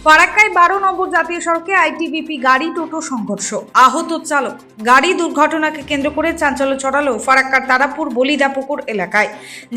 ফারাক্কায় 12 নম্বর জাতীয় সড়কে আইটিবিপি গাড়ি টোটো সংঘর্ষ, আহত চালক। গাড়ি দুর্ঘটনাকে কেন্দ্র করে চাঞ্চল্য ছড়ালো ফারাক্কার তারাপুর বলিদাপুকুর এলাকায়।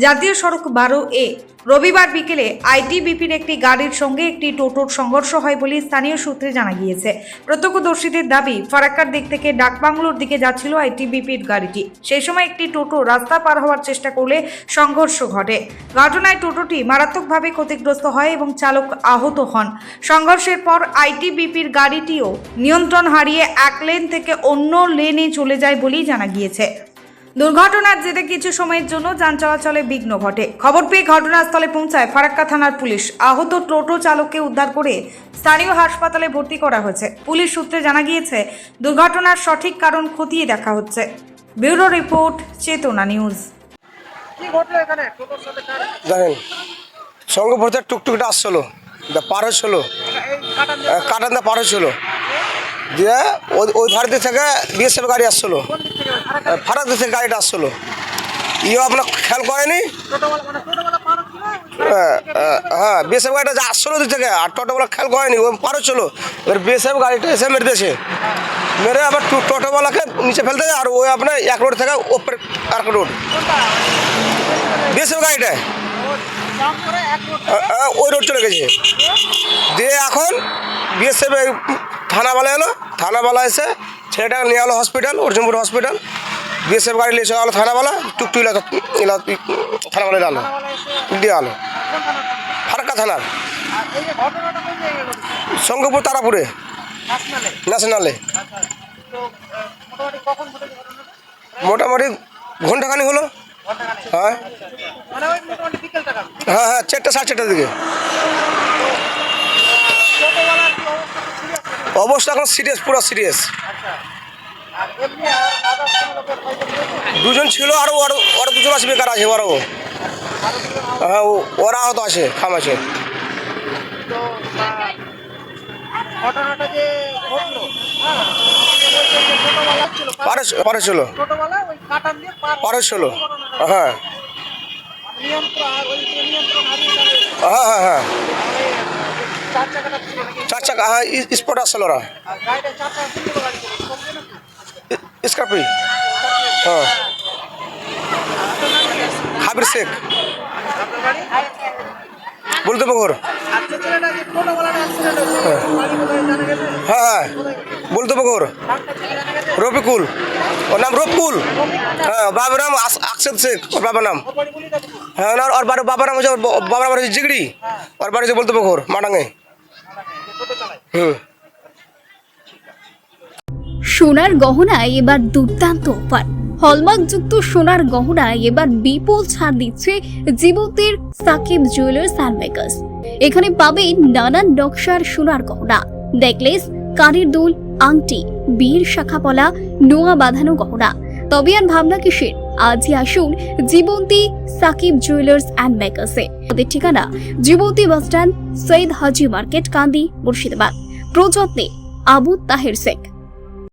জাতীয় সড়ক 12A রবিবার বিকেলে আইটিবিপির একটি গাড়ির সঙ্গে একটি টোটোর সংঘর্ষ হয় বলে স্থানীয় সূত্রে জানা গিয়েছে। প্রত্যক্ষদর্শীদের দাবি, ফারাক্কার দিক থেকে ডাকবাংলোর দিকে যাচ্ছিল আইটিবিপির গাড়িটি। সেই সময় একটি টোটো রাস্তা পার হওয়ার চেষ্টা করলে সংঘর্ষ ঘটে। ঘটনায় টোটোটি মারাত্মকভাবে ক্ষতিগ্রস্ত হয় এবং চালক আহত হন। সংঘর্ষের পর আইটিবিপির গাড়িটিও নিয়ন্ত্রণ হারিয়ে এক লেন থেকে অন্য লেনে চলে যায় বলেই জানা গিয়েছে। দুর্ঘটনার জেরে কিছু সময়ের জন্য যান চলাচলে বিঘ্ন ঘটে। খবর পেয়ে ঘটনাস্থলে পৌঁছায় ফারাক্কা থানার পুলিশ। আহত টোটো চালককে উদ্ধার করে স্থানীয় হাসপাতালে ভর্তি করা হয়েছে। পুলিশ সূত্রে জানা গিয়েছে, দুর্ঘটনার সঠিক কারণ খতিয়ে দেখা হচ্ছে। ব্যুরো রিপোর্ট, চেতনা নিউজ। কি ঘটলো এখানে? টোটোর সাথে কার? দেখেন, সঙ্গে ভর্তি টুকটুকটা আসছিল, পার হচ্ছিল, কাটান পার হচ্ছিল, দিয়ে ওই ধার দিক থেকে বিএসএফ গাড়ি আসছিল, ফারাক দিক থেকে গাড়িটা আসছিল। আপনার খেয়াল করেনি? হ্যাঁ, বিএসএফ গাড়িটা যা আসছিল দিক থেকে, আর টোটোওয়ালা খেয়াল করেনি, ও পার হচ্ছিল। এবার বিএসএফ গাড়িটা এসে মেরে দিয়েছে, মেরে আবার টোটোওয়ালাকে নিচে ফেলতে, আর ওই আপনার এক রোড থেকে ওপরে আর একটা রোড, বিএসএফ গাড়িটা ওই রোড চলে গেছে। দিয়ে এখন বিএসএফ থানাওয়ালা এলো, থানাওয়ালা এসে ছেলেটাকে নিয়ে এলো হসপিটাল, অর্জুনপুর হসপিটাল। বিএসএফ গাড়ি নিয়ে চলে গেলো থানাওয়ালা, টুকটুক থানাওয়ালা এলো, দিয়ে আলো ফারাক্কা থানার শঙ্করপুর তারাপুরে ন্যাশনালে। মোটামুটি ঘন্টাখানি হলো। হ্যাঁ হ্যাঁ হ্যাঁ, 4টা 4:30টার দিকে। অবস্থা এখন সিরিয়াস, পুরো সিরিয়াস। দুজন ছিল, আরও ওরা দুজন আছে, বেকার আছে ওরাও। হ্যাঁ, ওরা আহত আছে, খাম আছে। পারে ছিল, হ্যাঁ হ্যাঁ হ্যাঁ হ্যাঁ, 4 চাকা, হ্যাঁ স্পট আসছিল ওরা, স্কর্পিও। হ্যাঁ, হাবির শেখ, বলতে পুকুর। হ্যাঁ হ্যাঁ, বলতে পুকুর, রফিকুল, ওর নাম রফকুল। হ্যাঁ, বাবার নাম আকসেদ শেখ, ওর বাবার নাম। হ্যাঁ, ওর বাবার নাম হচ্ছে, বাবার নাম হচ্ছে জিগড়ি, ওর বাড়ি হচ্ছে বলতে পুকুর মাটাঙ্গে। সোনার গহনায় এবার দুর্দান্ত অফার। হলমার্কযুক্ত সোনার গহনায় এবার বিপুল ছাড় দিচ্ছে জীবন্তীর সাকিব জুয়েলার্স অ্যান্ড মেকার্স। এখানে পাবেন নানান নকশার সোনার গহনা, নেকলেস, কানের দুল, আংটি, বীর শাখাপলা, নোয়া বাঁধানো গহনা। তবে আর ভাবনা কিসের? আজই আসুন জীবন্তী সাকিব জুয়েলার্স অ্যান্ড মেকার্সে। ওদের ঠিকানা জীবন্তী বাসস্ট্যান্ড, সৈয়দ হাজি মার্কেট, কান্দি, মুর্শিদাবাদ। প্রযত্নে আবু তাহের শেখ।